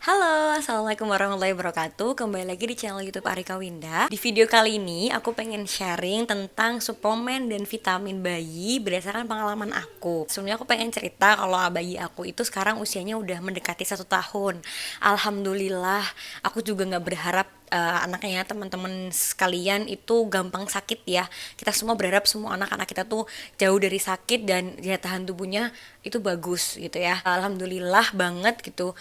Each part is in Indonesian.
Halo, Assalamualaikum warahmatullahi wabarakatuh. Kembali lagi di channel YouTube Arika Winda. Di video kali ini aku pengen sharing tentang suplemen dan vitamin bayi berdasarkan pengalaman aku. Sebenarnya aku pengen cerita kalau bayi aku itu sekarang usianya udah mendekati 1 tahun. Alhamdulillah, aku juga nggak berharap anaknya teman-teman sekalian itu gampang sakit ya. Kita semua berharap semua anak-anak kita tuh jauh dari sakit dan daya tahan tubuhnya itu bagus gitu ya. Alhamdulillah banget gitu.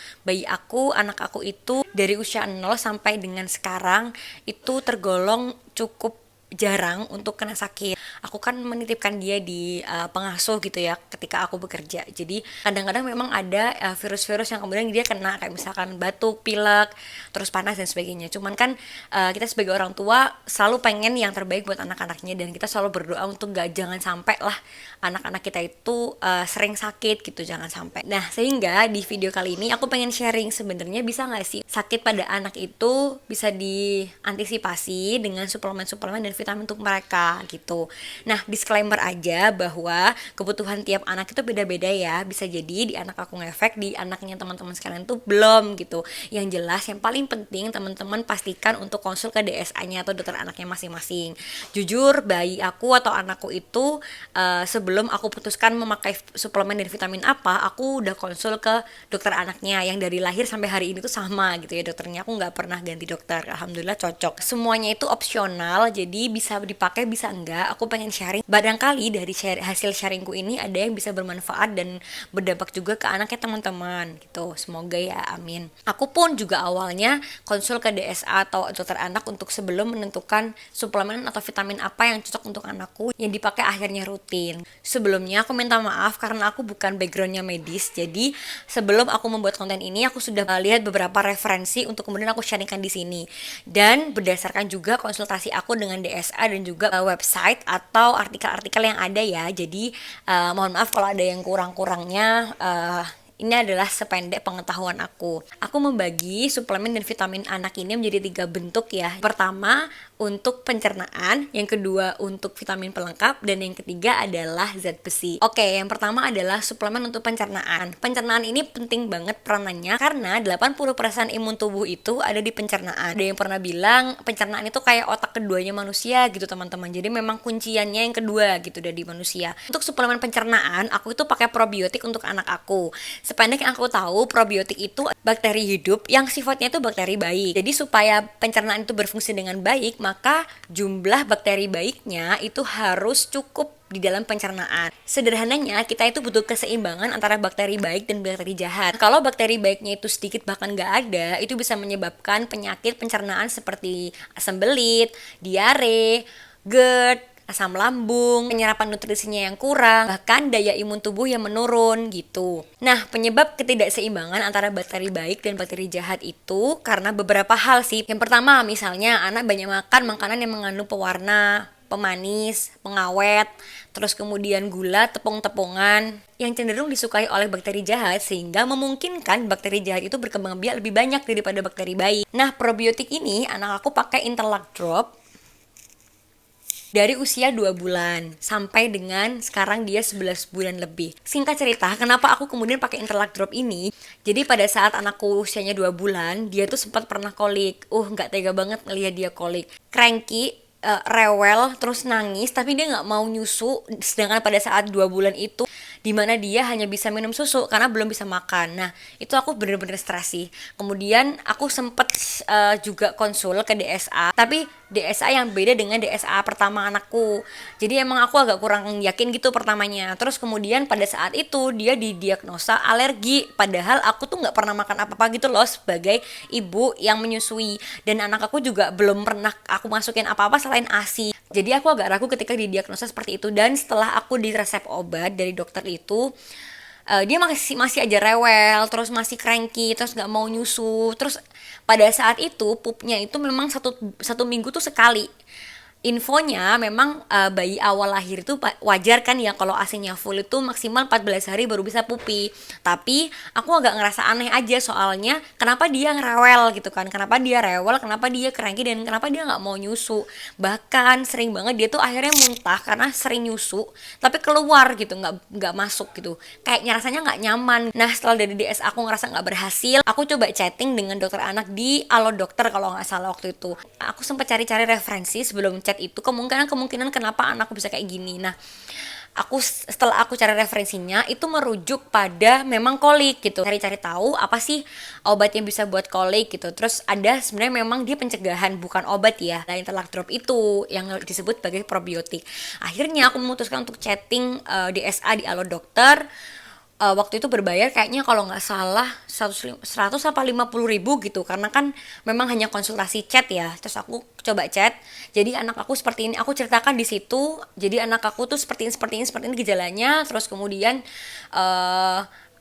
Anak aku itu dari usia 0 sampai dengan sekarang itu tergolong cukup jarang untuk kena sakit. Aku kan menitipkan dia di pengasuh gitu ya ketika aku bekerja. Jadi kadang-kadang memang ada virus-virus yang kemudian dia kena kayak misalkan batuk, pilek, terus panas dan sebagainya. Cuman kan kita sebagai orang tua selalu pengen yang terbaik buat anak-anaknya dan kita selalu berdoa untuk jangan sampai lah anak-anak kita itu sering sakit gitu, jangan sampai. Nah, sehingga di video kali ini aku pengen sharing sebenarnya bisa nggak sih sakit pada anak itu bisa diantisipasi dengan suplemen-suplemen dan vitamin untuk mereka gitu. Nah, disclaimer aja bahwa kebutuhan tiap anak itu beda-beda ya. Bisa jadi di anak aku ngefek, di anaknya teman-teman sekalian tuh belum gitu. Yang jelas yang paling penting teman-teman pastikan untuk konsul ke DSA-nya atau dokter anaknya masing-masing. Jujur bayi aku atau anakku itu sebelum aku putuskan memakai suplemen dan vitamin apa, aku udah konsul ke dokter anaknya yang dari lahir sampai hari ini tuh sama gitu ya dokternya. Aku nggak pernah ganti dokter. Alhamdulillah cocok. Semuanya itu opsional, jadi bisa dipakai bisa enggak. Aku pengen sharing barangkali dari hasil sharingku ini ada yang bisa bermanfaat dan berdampak juga ke anaknya teman-teman gitu. Semoga ya, amin. Aku pun juga awalnya konsul ke DSA atau dokter anak untuk sebelum menentukan suplemen atau vitamin apa yang cocok untuk anakku yang dipakai akhirnya rutin. Sebelumnya aku minta maaf karena aku bukan backgroundnya medis, jadi sebelum aku membuat konten ini aku sudah lihat beberapa referensi untuk kemudian aku sharingkan di sini, dan berdasarkan juga konsultasi aku dengan DSA dan juga website atau artikel-artikel yang ada ya. Jadi mohon maaf kalau ada yang kurang-kurangnya. Ini adalah sependek pengetahuan aku. Aku membagi suplemen dan vitamin anak ini menjadi 3 bentuk ya. Pertama untuk pencernaan, yang kedua untuk vitamin pelengkap, dan yang ketiga adalah zat besi. Oke, yang pertama adalah suplemen untuk pencernaan. Pencernaan ini penting banget peranannya karena 80% imun tubuh itu ada di pencernaan. Ada yang pernah bilang pencernaan itu kayak otak keduanya manusia gitu teman-teman. Jadi memang kunciannya yang kedua gitu dari manusia. Untuk suplemen pencernaan, aku itu pakai probiotik untuk anak aku. Sependek yang aku tahu, probiotik itu bakteri hidup yang sifatnya itu bakteri baik. Jadi supaya pencernaan itu berfungsi dengan baik, maka jumlah bakteri baiknya itu harus cukup di dalam pencernaan. Sederhananya, kita itu butuh keseimbangan antara bakteri baik dan bakteri jahat. Kalau bakteri baiknya itu sedikit bahkan nggak ada, itu bisa menyebabkan penyakit pencernaan seperti asam belit, diare, GERD, asam lambung, penyerapan nutrisinya yang kurang, bahkan daya imun tubuh yang menurun gitu. Nah, penyebab ketidakseimbangan antara bakteri baik dan bakteri jahat itu karena beberapa hal sih. Yang pertama, misalnya anak banyak makan makanan yang mengandung pewarna, pemanis, pengawet, terus kemudian gula, tepung-tepungan yang cenderung disukai oleh bakteri jahat sehingga memungkinkan bakteri jahat itu berkembang biak lebih banyak daripada bakteri baik. Nah, probiotik ini anak aku pakai Interlac Drop dari usia 2 bulan sampai dengan sekarang dia 11 bulan lebih. Singkat cerita, kenapa aku kemudian pakai Interlac Drop ini? Jadi pada saat anakku usianya 2 bulan, dia tuh sempat pernah kolik. Gak tega banget ngelihat dia kolik. Cranky, rewel, terus nangis, tapi dia gak mau nyusu. Sedangkan pada saat 2 bulan itu dimana dia hanya bisa minum susu karena belum bisa makan. Nah, itu aku bener-bener stres sih. Kemudian aku sempet juga konsul ke DSA, tapi DSA yang beda dengan DSA pertama anakku. Jadi emang aku agak kurang yakin gitu pertamanya. Terus kemudian pada saat itu dia didiagnosa alergi, padahal aku tuh nggak pernah makan apa-apa gitu loh sebagai ibu yang menyusui, dan anak aku juga belum pernah aku masukin apa-apa selain ASI. Jadi aku agak ragu ketika didiagnosa seperti itu, dan setelah aku diresep obat dari dokter itu, dia masih aja rewel, terus masih cranky, terus nggak mau nyusu. Terus pada saat itu pupnya itu memang satu minggu tuh sekali. Infonya memang bayi awal lahir itu wajar kan ya kalau ASINya full itu maksimal 14 hari baru bisa pupi. Tapi aku agak ngerasa aneh aja soalnya kenapa dia ngerewel gitu kan. Kenapa dia rewel, kenapa dia cranky dan kenapa dia nggak mau nyusu. Bahkan sering banget dia tuh akhirnya muntah karena sering nyusu tapi keluar gitu, nggak masuk gitu. Kayaknya rasanya nggak nyaman. Nah, setelah dari DS aku ngerasa nggak berhasil, aku coba chatting dengan dokter anak di Alo Dokter kalau nggak salah waktu itu. Aku sempat cari-cari referensi sebelum chat itu kemungkinan kenapa anakku bisa kayak gini. Nah, setelah aku cari referensinya itu merujuk pada memang kolik gitu, cari-cari tahu apa sih obat yang bisa buat kolik gitu. Terus ada sebenarnya memang dia pencegahan bukan obat ya, nah Interlac Drop itu yang disebut sebagai probiotik. Akhirnya aku memutuskan untuk chatting DSA di Alo Dokter. Waktu itu berbayar kayaknya kalau nggak salah 100 apa 50.000 gitu, karena kan memang hanya konsultasi chat ya. Terus aku coba chat, jadi anak aku seperti ini, aku ceritakan di situ, jadi anak aku tuh seperti ini gejalanya. Terus kemudian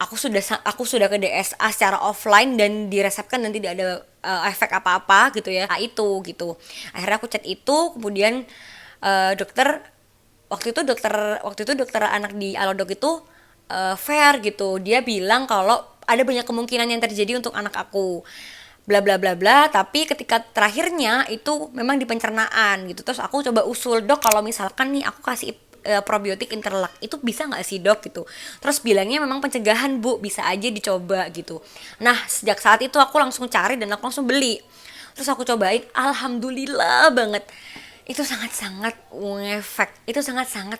aku sudah ke DSA secara offline dan diresepkan dan tidak ada efek apa-apa gitu ya. Nah, itu gitu. Akhirnya aku chat itu, kemudian dokter waktu itu dokter anak di Alodok itu fair gitu. Dia bilang kalau ada banyak kemungkinan yang terjadi untuk anak aku, bla bla bla bla. Tapi ketika terakhirnya itu memang di pencernaan gitu. Terus aku coba usul, dok kalau misalkan nih aku kasih probiotik Interlac itu bisa nggak sih dok gitu. Terus bilangnya memang pencegahan bu, bisa aja dicoba gitu. Nah, sejak saat itu aku langsung cari dan aku langsung beli. Terus aku cobain, alhamdulillah banget, itu sangat-sangat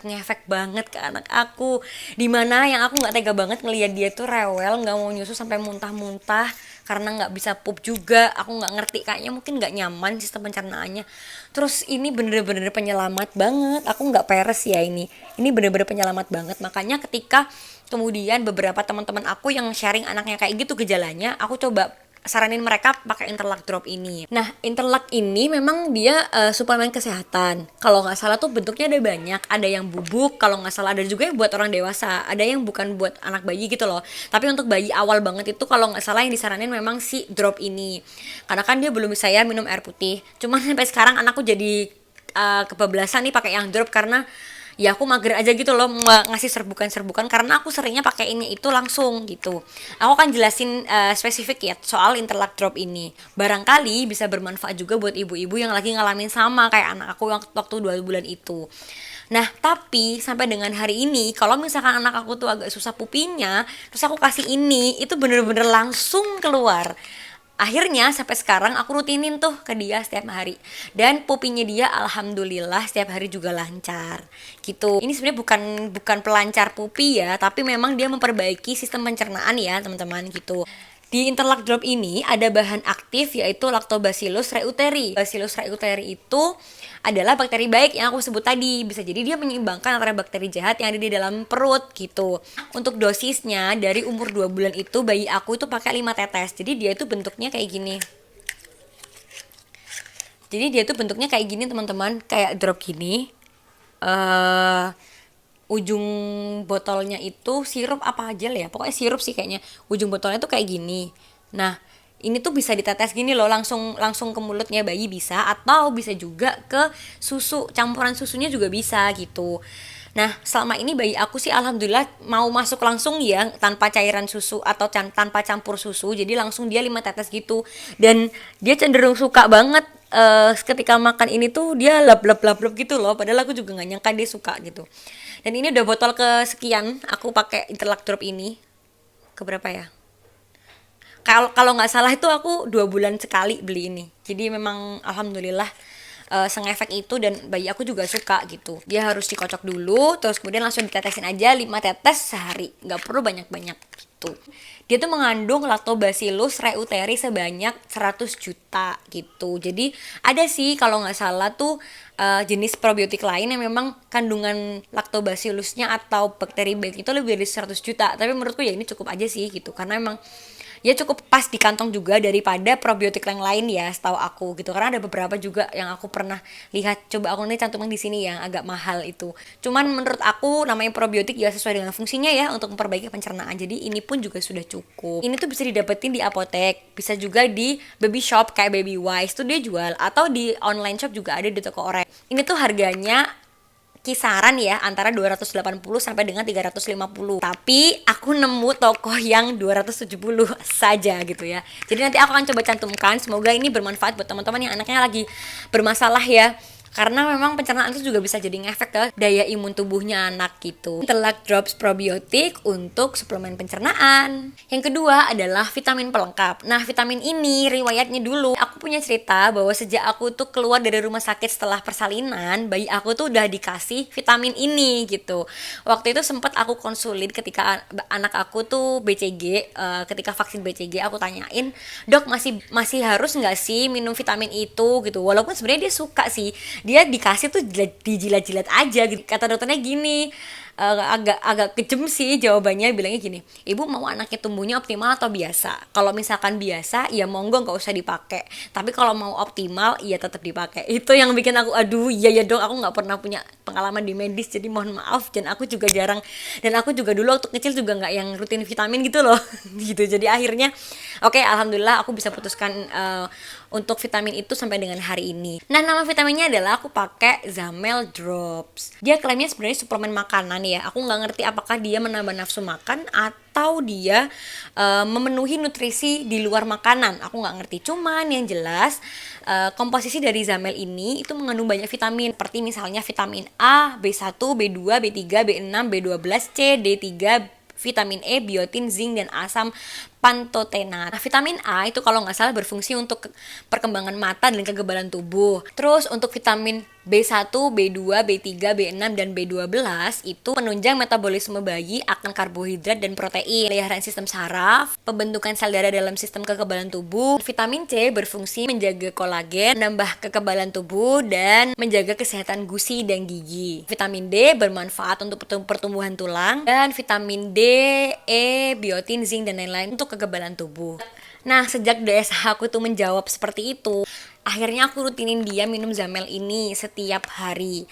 ngefek banget ke anak aku. Dimana yang aku nggak tega banget ngelihat dia tuh rewel, nggak mau nyusu sampai muntah-muntah karena nggak bisa pup juga. Aku nggak ngerti, kayaknya mungkin nggak nyaman sistem pencernaannya. Terus ini bener-bener penyelamat banget, aku nggak peres ya, ini bener-bener penyelamat banget. Makanya ketika kemudian beberapa teman-teman aku yang sharing anaknya kayak gitu gejalanya, aku coba saranin mereka pakai Interlac Drop ini. Nah, Interlac ini memang dia suplemen kesehatan. Kalau nggak salah tuh bentuknya ada banyak. Ada yang bubuk, kalau nggak salah ada juga yang buat orang dewasa. Ada yang bukan buat anak bayi gitu loh. Tapi untuk bayi awal banget itu kalau nggak salah yang disaranin memang si drop ini. Karena kan dia belum bisa ya minum air putih. Cuman sampai sekarang anakku jadi kebablasan nih pakai yang drop karena ya aku mager aja gitu loh ngasih serbukan karena aku seringnya pakai ini itu langsung gitu. Aku akan jelasin spesifik ya soal Interlac Drop ini. Barangkali bisa bermanfaat juga buat ibu-ibu yang lagi ngalamin sama kayak anak aku waktu 2 bulan itu. Nah, tapi sampai dengan hari ini kalau misalkan anak aku tuh agak susah pupinya, terus aku kasih ini, itu bener-bener langsung keluar. Akhirnya sampai sekarang aku rutinin tuh ke dia setiap hari. Dan pupinya dia alhamdulillah setiap hari juga lancar gitu. Ini sebenarnya bukan pelancar pupi ya, tapi memang dia memperbaiki sistem pencernaan ya teman-teman gitu. Di Interlac Drop ini ada bahan aktif yaitu Lactobacillus reuteri. Bacillus reuteri itu adalah bakteri baik yang aku sebut tadi. Bisa jadi dia menyeimbangkan antara bakteri jahat yang ada di dalam perut gitu. Untuk dosisnya dari umur 2 bulan itu bayi aku itu pakai 5 tetes. Jadi dia itu bentuknya kayak gini. Teman-teman, kayak drop gini. Ujung botolnya itu sirup apa aja lah ya, pokoknya sirup sih kayaknya. Ujung botolnya tuh kayak gini. Nah, ini tuh bisa ditetes gini loh, langsung ke mulutnya bayi bisa, atau bisa juga ke susu, campuran susunya juga bisa gitu. Nah, selama ini bayi aku sih alhamdulillah mau masuk langsung ya, tanpa cairan susu atau tanpa campur susu. Jadi langsung dia 5 tetes gitu. Dan dia cenderung suka banget ketika makan ini tuh dia lap gitu loh. Padahal aku juga nggak nyangka dia suka gitu. Dan ini udah botol kesekian aku pakai Interlac Drop ini. Keberapa ya? Kalau nggak salah itu aku 2 bulan sekali beli ini. Jadi memang alhamdulillah sengefek itu, dan bayi aku juga suka gitu. Dia harus dikocok dulu, terus kemudian langsung ditetesin aja 5 tetes sehari, nggak perlu banyak-banyak gitu. Dia tuh mengandung Lactobacillus reuteri sebanyak 100 juta gitu. Jadi ada sih kalau nggak salah tuh jenis probiotik lain yang memang kandungan lactobacillusnya atau bakteri baik itu lebih dari 100 juta. Tapi menurutku ya ini cukup aja sih gitu, karena memang ya cukup pas di kantong juga daripada probiotik yang lain ya, setahu aku gitu. Karena ada beberapa juga yang aku pernah lihat, coba aku nanti cantumin di sini yang agak mahal itu. Cuman menurut aku namanya probiotik ya sesuai dengan fungsinya ya untuk memperbaiki pencernaan. Jadi ini pun juga sudah cukup. Ini tuh bisa didapetin di apotek, bisa juga di baby shop kayak Baby Wise tuh dia jual, atau di online shop juga ada di toko oranye. Ini tuh harganya kisaran ya antara 280 sampai dengan 350. Tapi aku nemu toko yang 270 saja gitu ya. Jadi nanti aku akan coba cantumkan. Semoga ini bermanfaat buat teman-teman yang anaknya lagi bermasalah ya. Karena memang pencernaan itu juga bisa jadi ngefek ke daya imun tubuhnya anak gitu. Telak drops probiotik untuk suplemen pencernaan. Yang kedua adalah vitamin pelengkap. Nah, vitamin ini riwayatnya dulu. Aku punya cerita bahwa sejak aku tuh keluar dari rumah sakit setelah persalinan, bayi aku tuh udah dikasih vitamin ini gitu. Waktu itu sempat aku konsulin ketika anak aku tuh BCG, ketika vaksin BCG aku tanyain, "Dok, masih harus nggak sih minum vitamin itu?" gitu. Walaupun sebenarnya dia suka sih, dia dikasih tuh dijilat-jilat aja gitu. Kata dokternya gini, agak kejem sih jawabannya, bilangnya gini, "Ibu mau anaknya tumbuhnya optimal atau biasa? Kalau misalkan biasa ya monggo nggak usah dipakai, tapi kalau mau optimal ya tetap dipakai." Itu yang bikin aku aduh iya ya dong, aku nggak pernah punya pengalaman di medis jadi mohon maaf, dan aku juga jarang, dan aku juga dulu waktu kecil juga nggak yang rutin vitamin gitu loh gitu. Jadi akhirnya oke, alhamdulillah aku bisa putuskan untuk vitamin itu sampai dengan hari ini. Nah, nama vitaminnya adalah aku pakai Zamel Drops. Dia klaimnya sebenarnya suplemen makanan ya. Aku nggak ngerti apakah dia menambah nafsu makan atau dia memenuhi nutrisi di luar makanan. Aku nggak ngerti. Cuman yang jelas komposisi dari Zamel ini itu mengandung banyak vitamin, seperti misalnya vitamin A, B1, B2, B3, B6, B12, C, D3, vitamin E, biotin, zinc, dan asam pantotenat. Nah, vitamin A itu kalau nggak salah berfungsi untuk perkembangan mata dan kekebalan tubuh. Terus untuk vitamin B1, B2, B3, B6, dan B12 itu penunjang metabolisme bayi akan karbohidrat dan protein, peliharaan sistem saraf, pembentukan sel darah dalam sistem kekebalan tubuh. Vitamin C berfungsi menjaga kolagen, menambah kekebalan tubuh, dan menjaga kesehatan gusi dan gigi. Vitamin D bermanfaat untuk pertumbuhan tulang, dan vitamin D, E, biotin, zinc, dan lain-lain untuk kekebalan tubuh. Nah, sejak DSH aku tuh menjawab seperti itu, akhirnya aku rutinin dia minum Zamel ini setiap hari.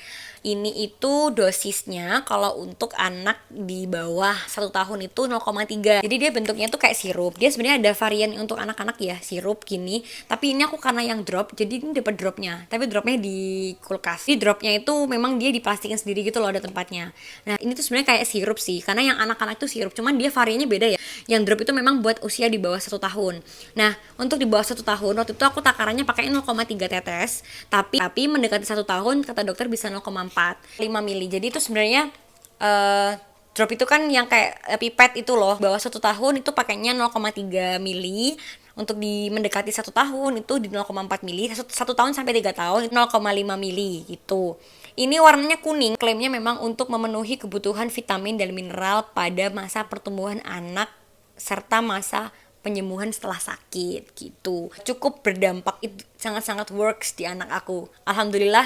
Ini itu dosisnya kalau untuk anak di bawah 1 tahun itu 0,3. Jadi dia bentuknya tuh kayak sirup. Dia sebenarnya ada varian untuk anak-anak ya, sirup gini. Tapi ini aku karena yang drop, jadi ini dapat dropnya. Tapi dropnya di kulkas. Di dropnya itu memang dia diplastikin sendiri gitu loh, ada tempatnya. Nah, ini tuh sebenarnya kayak sirup sih. Karena yang anak-anak tuh sirup, cuman dia variannya beda ya. Yang drop itu memang buat usia di bawah 1 tahun. Nah, untuk di bawah 1 tahun, waktu itu aku takarannya pakai 0,3 tetes. Tapi mendekati 1 tahun, kata dokter bisa 0,4 5 mili. Jadi itu sebenarnya drop itu kan yang kayak pipet itu loh. Bawah 1 tahun itu pakainya 0,3 mili. Untuk di mendekati 1 tahun itu di 0,4 mili. 1 tahun sampai 3 tahun 0,5 mili gitu. Ini warnanya kuning. Klaimnya memang untuk memenuhi kebutuhan vitamin dan mineral pada masa pertumbuhan anak serta masa penyembuhan setelah sakit gitu. Cukup berdampak, itu sangat-sangat works di anak aku. Alhamdulillah,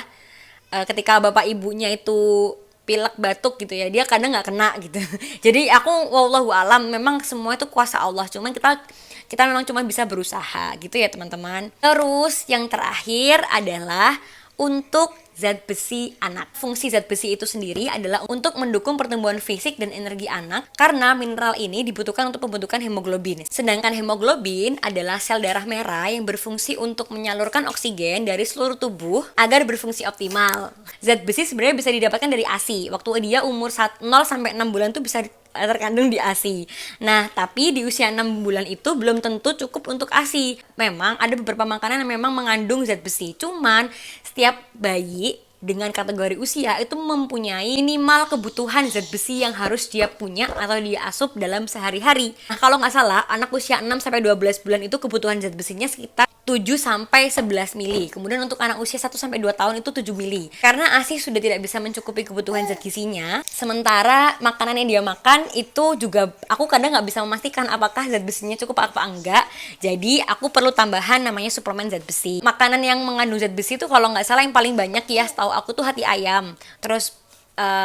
ketika bapak ibunya itu pilek batuk gitu ya, dia kadang nggak kena gitu. Jadi aku wallahu alam, memang semua itu kuasa Allah. Cuman kita memang cuma bisa berusaha gitu ya teman-teman. Terus yang terakhir adalah untuk zat besi anak. Fungsi zat besi itu sendiri adalah untuk mendukung pertumbuhan fisik dan energi anak, karena mineral ini dibutuhkan untuk pembentukan hemoglobin. Sedangkan hemoglobin adalah sel darah merah yang berfungsi untuk menyalurkan oksigen dari seluruh tubuh agar berfungsi optimal. Zat besi sebenarnya bisa didapatkan dari ASI. Waktu dia umur 0 sampai 6 bulan tuh bisa terkandung di ASI. Nah, tapi di usia 6 bulan itu belum tentu cukup untuk ASI. Memang ada beberapa makanan yang memang mengandung zat besi. Cuman setiap bayi dengan kategori usia itu mempunyai minimal kebutuhan zat besi yang harus dia punya atau dia asup dalam sehari-hari. Nah, kalau nggak salah, anak usia 6 sampai 12 bulan itu kebutuhan zat besinya sekitar 7 sampai 11 mili. Kemudian untuk anak usia 1 sampai 2 tahun itu 7 mili. Karena ASI sudah tidak bisa mencukupi kebutuhan zat gizinya, sementara makanan yang dia makan itu juga aku kadang nggak bisa memastikan apakah zat besinya cukup apa enggak. Jadi aku perlu tambahan namanya suplemen zat besi. Makanan yang mengandung zat besi itu kalau nggak salah yang paling banyak ya, setahu aku tuh hati ayam. Terus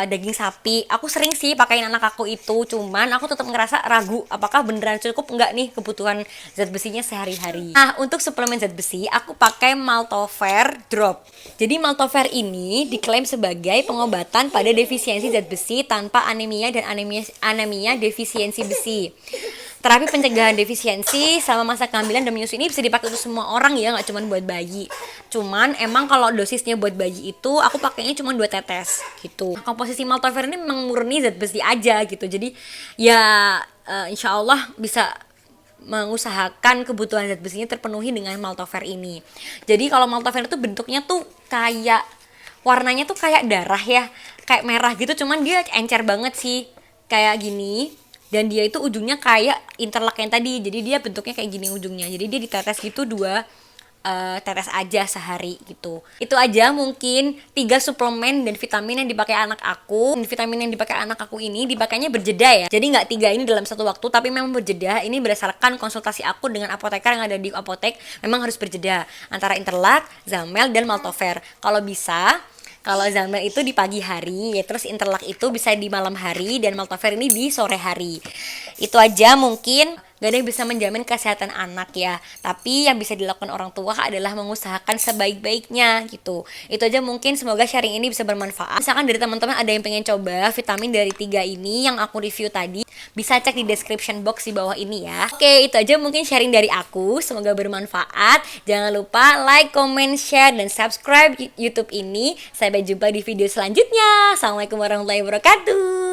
daging sapi. Aku sering sih pakein anak aku itu, cuman aku tetap ngerasa ragu apakah beneran cukup enggak nih kebutuhan zat besinya sehari-hari. Nah, untuk suplemen zat besi aku pakai Maltover Drop. Jadi Maltover ini diklaim sebagai pengobatan pada defisiensi zat besi tanpa anemia dan anemia defisiensi besi. Terapi pencegahan defisiensi selama masa kehamilan dan menyusui ini bisa dipakai untuk semua orang ya, nggak cuma buat bayi. Cuman emang kalau dosisnya buat bayi itu aku pakainya cuma 2 tetes gitu. Komposisi Maltover ini memang murni zat besi aja gitu. Jadi ya insya Allah bisa mengusahakan kebutuhan zat besinya terpenuhi dengan Maltover ini. Jadi kalau Maltover itu bentuknya tuh kayak warnanya tuh kayak darah ya, kayak merah gitu, cuman dia encer banget sih kayak gini. Dan dia itu ujungnya kayak interlock yang tadi, jadi dia bentuknya kayak gini ujungnya. Jadi dia ditetes gitu 2 tetes aja sehari gitu. Itu aja mungkin 3 suplemen dan vitamin yang dipakai anak aku. Dan vitamin yang dipakai anak aku ini dipakainya berjeda ya. Jadi nggak 3 ini dalam satu waktu, tapi memang berjeda. Ini berdasarkan konsultasi aku dengan apoteker yang ada di apotek. Memang harus berjeda antara Interlac, Zamel, dan Maltover. Kalau Zamel itu di pagi hari, ya terus Interlac itu bisa di malam hari, dan Maltover ini di sore hari. Itu aja mungkin. Gak ada yang bisa menjamin kesehatan anak ya, tapi yang bisa dilakukan orang tua adalah mengusahakan sebaik-baiknya gitu. Itu aja mungkin, semoga sharing ini bisa bermanfaat. Misalkan dari teman-teman ada yang pengen coba vitamin dari 3 ini yang aku review tadi, bisa cek di description box di bawah ini ya. Oke, itu aja mungkin sharing dari aku, semoga bermanfaat. Jangan lupa like, comment, share, dan subscribe YouTube ini. Sampai jumpa di video selanjutnya. Assalamualaikum warahmatullahi wabarakatuh.